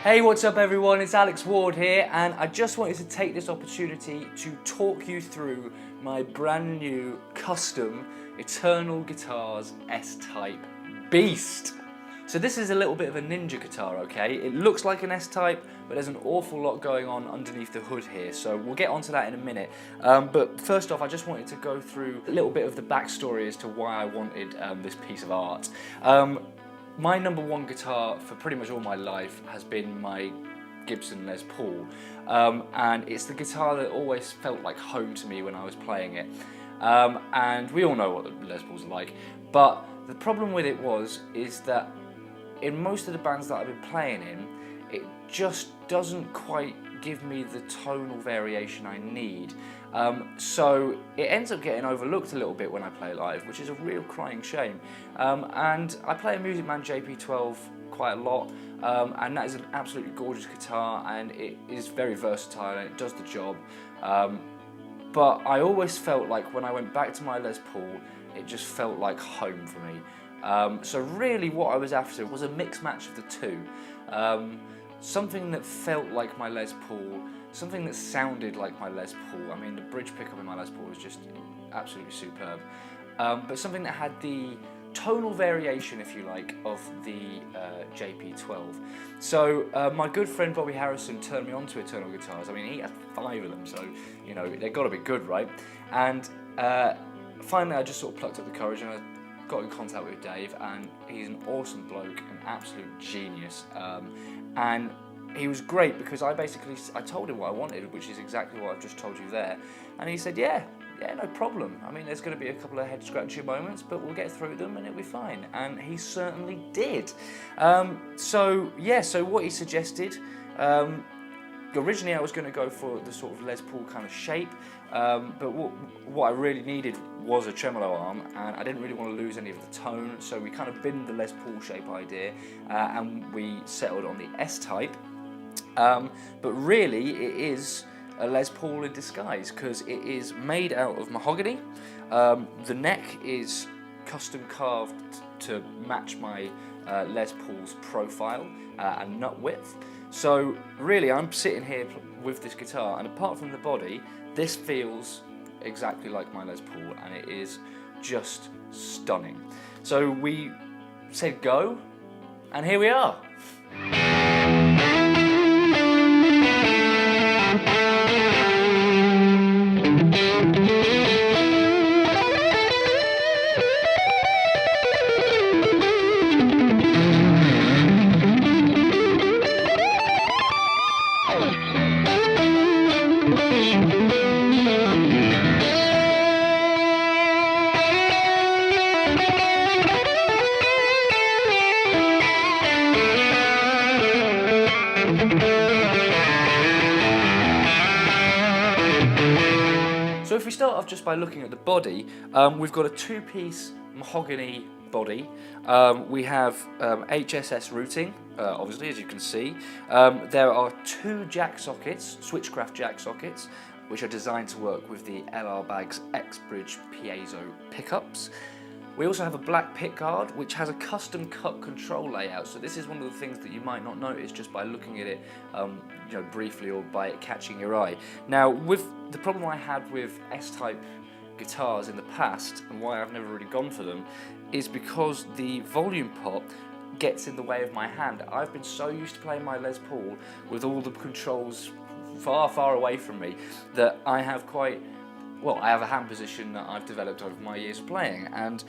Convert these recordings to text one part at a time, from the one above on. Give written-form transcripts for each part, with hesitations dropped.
Hey, what's up everyone? It's Alex Ward here, and I just wanted to take this opportunity to talk you through my brand new custom Eternal Guitars S-Type Beast. So this is a little bit of a ninja guitar, okay? It looks like an S-Type, but there's an awful lot going on underneath the hood here, so we'll get onto that in a minute. But first off, I just wanted to go through a little bit of the backstory as to why I wanted this piece of art. My number one guitar for pretty much all my life has been my Gibson Les Paul, and it's the guitar that always felt like home to me when I was playing it. And we all know what the Les Pauls are like, but the problem with it is that in most of the bands that I've been playing in, it just doesn't quite give me the tonal variation I need. So it ends up getting overlooked a little bit when I play live, which is a real crying shame. And I play a Music Man JP12 quite a lot, and that is an absolutely gorgeous guitar, and it is very versatile and it does the job. But I always felt like when I went back to my Les Paul, it just felt like home for me. So really what I was after was a mix match of the two. Something that felt like my Les Paul, something that sounded like my Les Paul. I mean, the bridge pickup in my Les Paul was just absolutely superb. But something that had the tonal variation, if you like, of the JP12. So my good friend Bobby Harrison turned me on to Eternal Guitars. I mean, he had 5 of them, so you know they've got to be good, right? And finally, I just sort of plucked up the courage and I got in contact with Dave, and he's an awesome bloke, an absolute genius. And he was great because I told him what I wanted, which is exactly what I've just told you there. And he said, yeah, no problem. I mean, there's going to be a couple of head-scratching moments, but we'll get through them and it'll be fine. And he certainly did. So what he suggested, originally I was going to go for the sort of Les Paul kind of shape, but what I really needed was a tremolo arm, and I didn't really want to lose any of the tone, so we kind of binned the Les Paul shape idea, and we settled on the S-Type. But really it is a Les Paul in disguise, because it is made out of mahogany. The neck is custom carved to match my Les Paul's profile and nut width. So really I'm sitting here with this guitar, and apart from the body, this feels exactly like my Les Paul, and it is just stunning. So we said go, and here we are. So if we start off just by looking at the body, we've got a 2-piece mahogany body. We have HSS routing, obviously, as you can see. There are 2 jack sockets, switchcraft jack sockets, which are designed to work with the LR Bag's X-Bridge piezo pickups. We also have a black pickguard, which has a custom cut control layout. So this is one of the things that you might not notice just by looking at it, briefly, or by it catching your eye. Now, with the problem I had with S-Type guitars in the past, and why I've never really gone for them, is because the volume pot gets in the way of my hand. I've been so used to playing my Les Paul with all the controls far, far away from me that I have I have a hand position that I've developed over my years of playing, and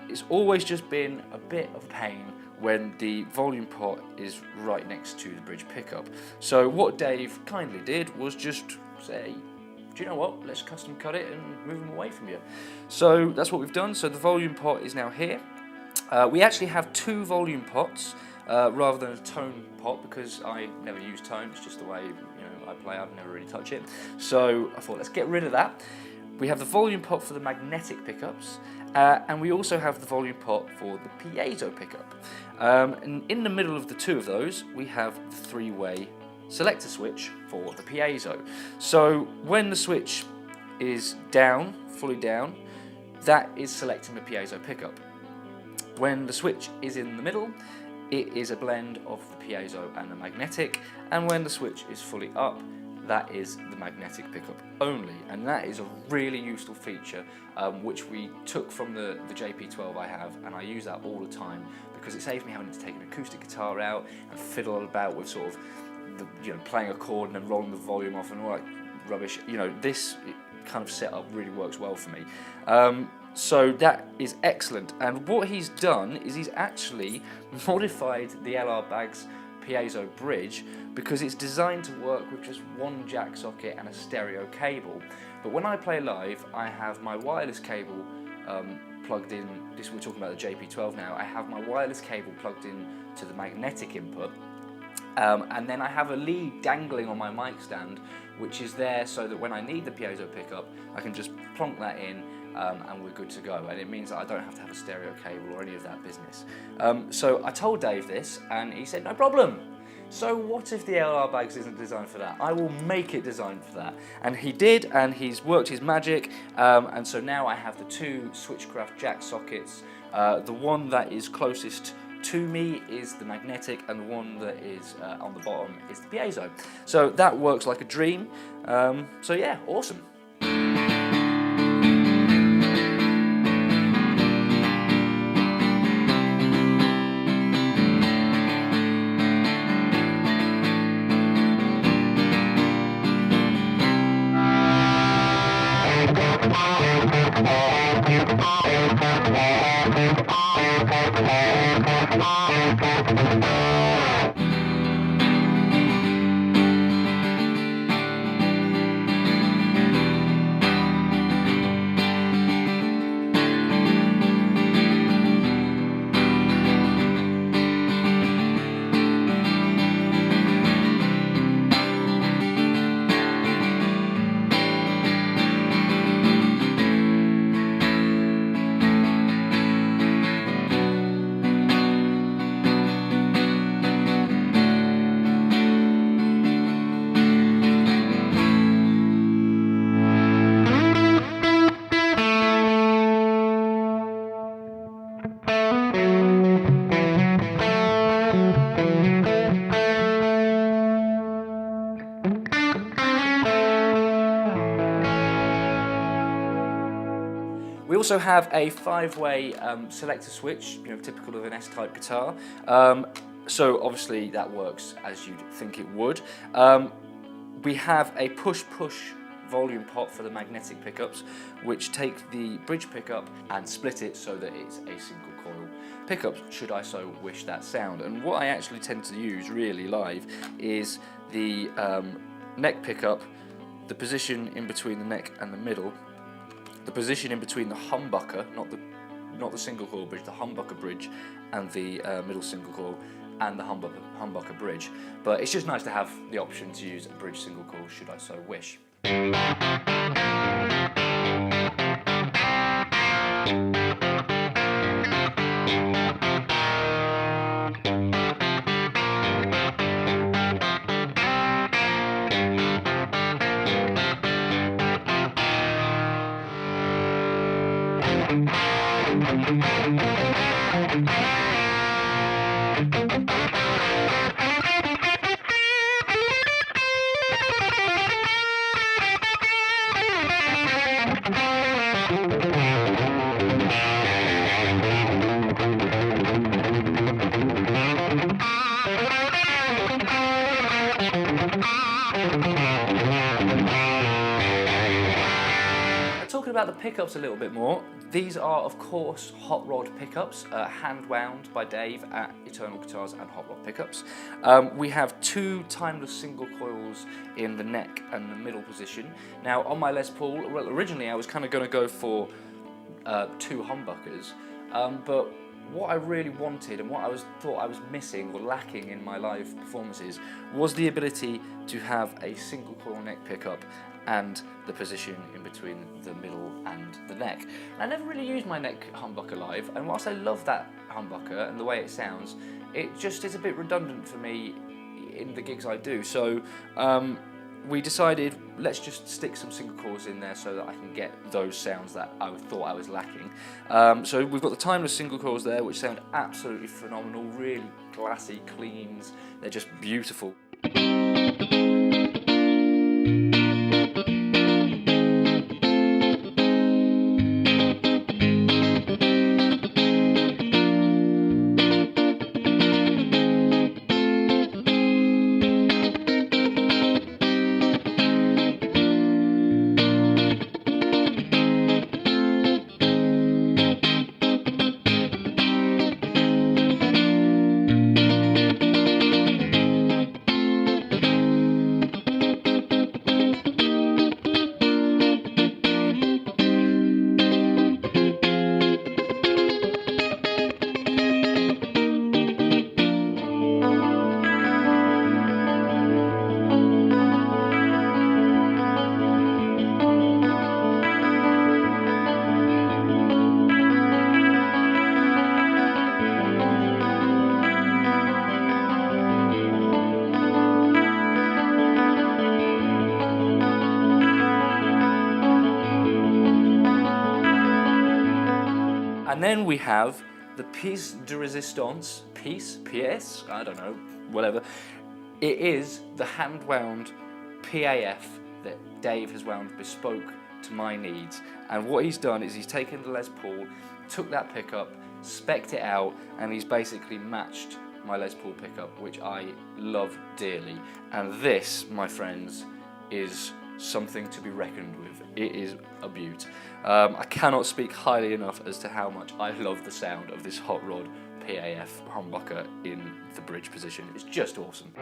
it's always just been a bit of a pain when the volume pot is right next to the bridge pickup. So what Dave kindly did was just say, do you know what, let's custom cut it and move them away from you. So that's what we've done. So the volume pot is now here. We actually have 2 volume pots rather than a tone pot, because I never use tone. It's just the way I play. I've never really touched it. So I thought, let's get rid of that. We have the volume pot for the magnetic pickups, and we also have the volume pot for the piezo pickup. And in the middle of the 2 of those, we have the 3-way selector switch for the piezo. So when the switch is down, fully down, that is selecting the piezo pickup. When the switch is in the middle, it is a blend of the piezo and the magnetic, and when the switch is fully up, that is the magnetic pickup only, and that is a really useful feature which we took from the JP12 I have, and I use that all the time because it saves me having to take an acoustic guitar out and fiddle about with sort of playing a chord and then rolling the volume off and all that rubbish. This kind of setup really works well for me. So that is excellent, and what he's done is he's actually modified the LR Bag's piezo bridge because it's designed to work with just one jack socket and a stereo cable. But when I play live, I have my wireless cable plugged in. We're talking about the JP12 now. I have my wireless cable plugged in to the magnetic input, and then I have a lead dangling on my mic stand, which is there so that when I need the piezo pickup, I can just plonk that in. And we're good to go, and it means that I don't have to have a stereo cable or any of that business. So I told Dave this, and he said no problem. So what if the LR Bags isn't designed for that? I will make it designed for that. And he did, and he's worked his magic, and so now I have the two Switchcraft jack sockets. The one that is closest to me is the magnetic, and the one that is on the bottom is the piezo. So that works like a dream. So yeah, awesome. We also have a 5-way selector switch, typical of an S-type guitar. So obviously that works as you'd think it would. We have a push-push volume pot for the magnetic pickups, which take the bridge pickup and split it so that it's a single coil pickup, should I so wish that sound. And what I actually tend to use really live is the neck pickup, the position in between the neck and the middle, the position in between the humbucker, not the single coil bridge, the humbucker bridge, and the middle single coil, and the humbucker bridge. But it's just nice to have the option to use a bridge single coil should I so wish. Talking about the pickups a little bit more, these are of course hot rod pickups, hand wound by Dave at Eternal Guitars and Hot Rod Pickups. We have two timeless single coils in the neck and the middle position. Now on my Les Paul, well, originally I was kind of going to go for two humbuckers, but what I really wanted and what I thought I was missing or lacking in my live performances was the ability to have a single coil neck pickup and the position in between the middle and the neck. I never really used my neck humbucker live, and whilst I love that humbucker and the way it sounds, it just is a bit redundant for me in the gigs I do. So we decided, let's just stick some single coils in there so that I can get those sounds that I thought I was lacking. So we've got the timeless single coils there, which sound absolutely phenomenal, really glassy, cleans, they're just beautiful. And then we have the piece de resistance, pièce, I don't know, whatever. It is the hand-wound PAF that Dave has wound bespoke to my needs. And what he's done is he's taken the Les Paul, took that pickup, spec'd it out, and he's basically matched my Les Paul pickup, which I love dearly. And this, my friends, is something to be reckoned with. It is a beaut. I cannot speak highly enough as to how much I love the sound of this hot rod PAF humbucker in the bridge position. It's just awesome.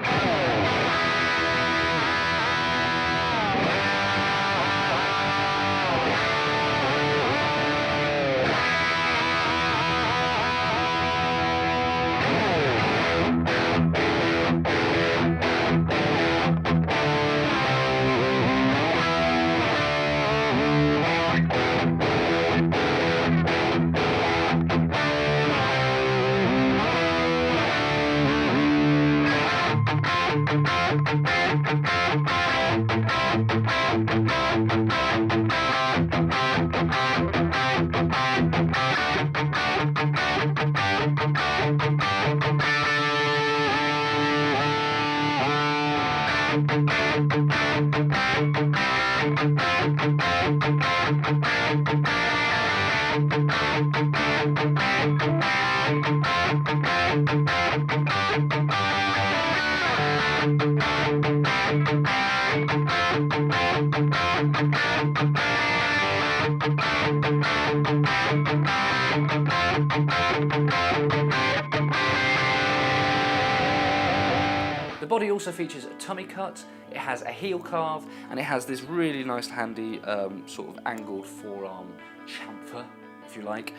The body also features a tummy cut, it has a heel carve, and it has this really nice handy sort of angled forearm chamfer, if you like,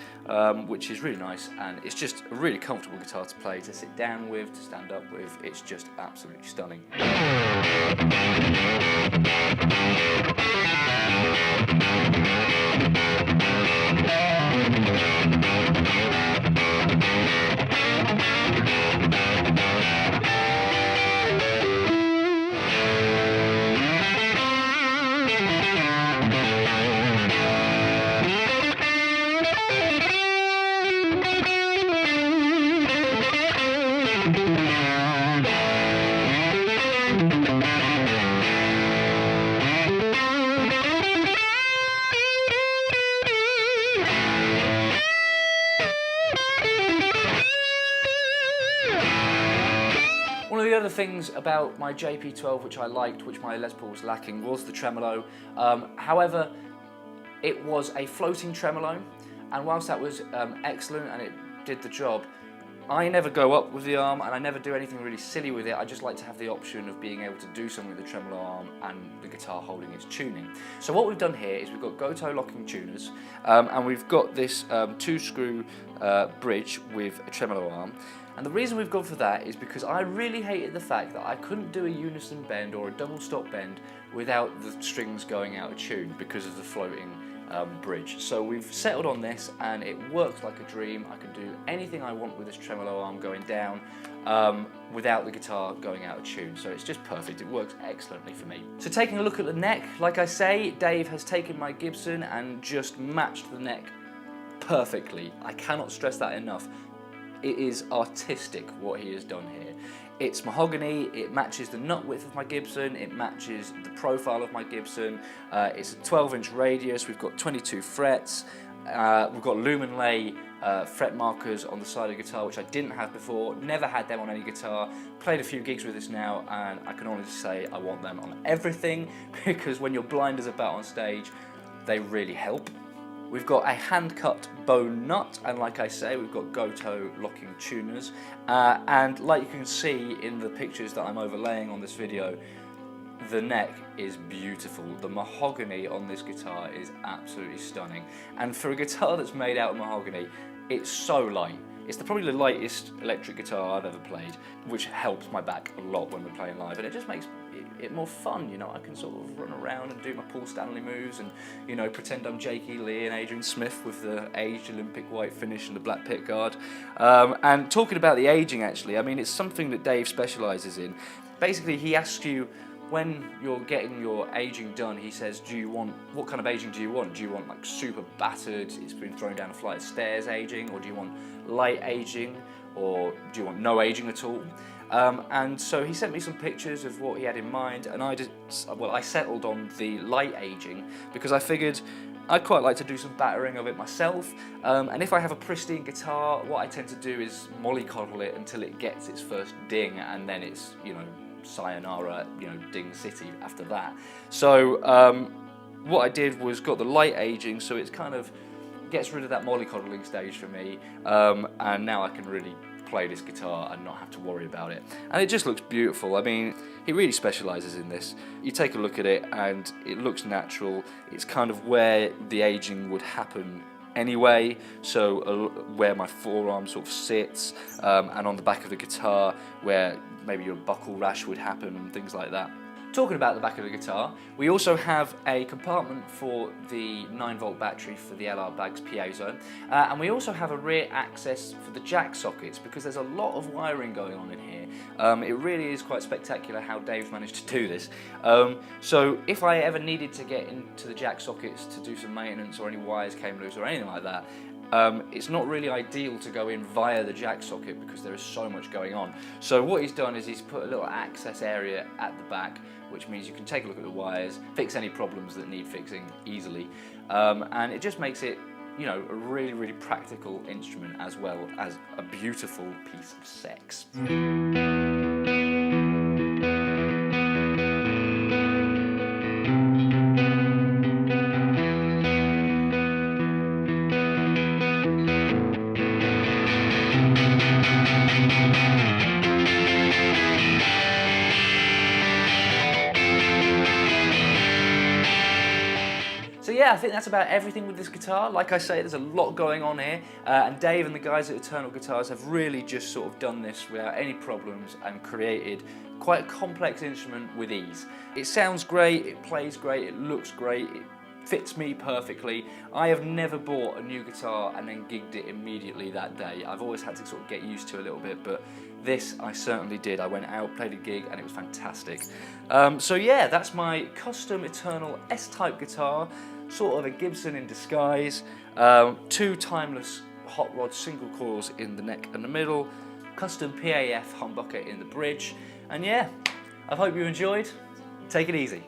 which is really nice, and it's just a really comfortable guitar to play, to sit down with, to stand up with. It's just absolutely stunning. One of the other things about my JP12 which I liked, which my Les Paul was lacking, was the tremolo. However, it was a floating tremolo, and whilst that was excellent and it did the job, I never go up with the arm and I never do anything really silly with it. I just like to have the option of being able to do something with the tremolo arm and the guitar holding its tuning. So what we've done here is we've got Goto locking tuners, and we've got this 2-screw bridge with a tremolo arm. And the reason we've gone for that is because I really hated the fact that I couldn't do a unison bend or a double stop bend without the strings going out of tune because of the floating bridge. So we've settled on this and it works like a dream. I can do anything I want with this tremolo arm going down without the guitar going out of tune. So it's just perfect. It works excellently for me. So taking a look at the neck, like I say, Dave has taken my Gibson and just matched the neck perfectly. I cannot stress that enough. It is artistic what he has done here. It's mahogany, it matches the nut width of my Gibson, it matches the profile of my Gibson. It's a 12-inch radius, we've got 22 frets, we've got lumen lay fret markers on the side of the guitar, which I didn't have before, never had them on any guitar. Played a few gigs with this now, and I can honestly say I want them on everything, because when you're blind as a bat on stage, they really help. We've got a hand-cut bone nut, and like I say, we've got Goto locking tuners. And like you can see in the pictures that I'm overlaying on this video, the neck is beautiful. The mahogany on this guitar is absolutely stunning. And for a guitar that's made out of mahogany, it's so light. It's probably the lightest electric guitar I've ever played, which helps my back a lot when we're playing live, and it just makes it more fun, you know. I can sort of run around and do my Paul Stanley moves and, you know, pretend I'm Jakey Lee and Adrian Smith with the aged Olympic white finish and the black pickguard. And talking about the aging, actually, I mean, it's something that Dave specialises in. Basically, he asks you, when you're getting your aging done, he says, what kind of aging do you want? Do you want like super battered, it's been thrown down a flight of stairs aging, or do you want light aging, or do you want no aging at all? And so he sent me some pictures of what he had in mind, and I settled on the light aging because I figured I'd quite like to do some battering of it myself. And if I have a pristine guitar, what I tend to do is mollycoddle it until it gets its first ding, and then it's, you know, sayonara, you know, ding city after that. So what I did was got the light aging, so it's kind of gets rid of that mollycoddling stage for me, and now I can really play this guitar and not have to worry about it. And it just looks beautiful. I mean, he really specialises in this. You take a look at it and it looks natural. It's kind of where the aging would happen anyway, so where my forearm sort of sits, and on the back of the guitar where maybe your buckle rash would happen and things like that. Talking about the back of the guitar, we also have a compartment for the 9-volt battery for the LR Baggs piezo, and we also have a rear access for the jack sockets, because there's a lot of wiring going on in here. It really is quite spectacular how Dave's managed to do this. So if I ever needed to get into the jack sockets to do some maintenance, or any wires came loose or anything like that, it's not really ideal to go in via the jack socket because there is so much going on. So what he's done is he's put a little access area at the back, which means you can take a look at the wires, fix any problems that need fixing easily, and it just makes it, you know, a really, really practical instrument as well as a beautiful piece of sex. So yeah, I think that's about everything with this guitar. Like I say, there's a lot going on here, and Dave and the guys at Eternal Guitars have really just sort of done this without any problems and created quite a complex instrument with ease. It sounds great, it plays great, it looks great, it fits me perfectly. I have never bought a new guitar and then gigged it immediately that day. I've always had to sort of get used to it a little bit, but this I certainly did. I went out, played a gig, and it was fantastic. So yeah, that's my custom Eternal S-type guitar, sort of a Gibson in disguise. 2 timeless hot rod single coils in the neck and the middle, custom PAF humbucker in the bridge, and yeah, I hope you enjoyed. Take it easy.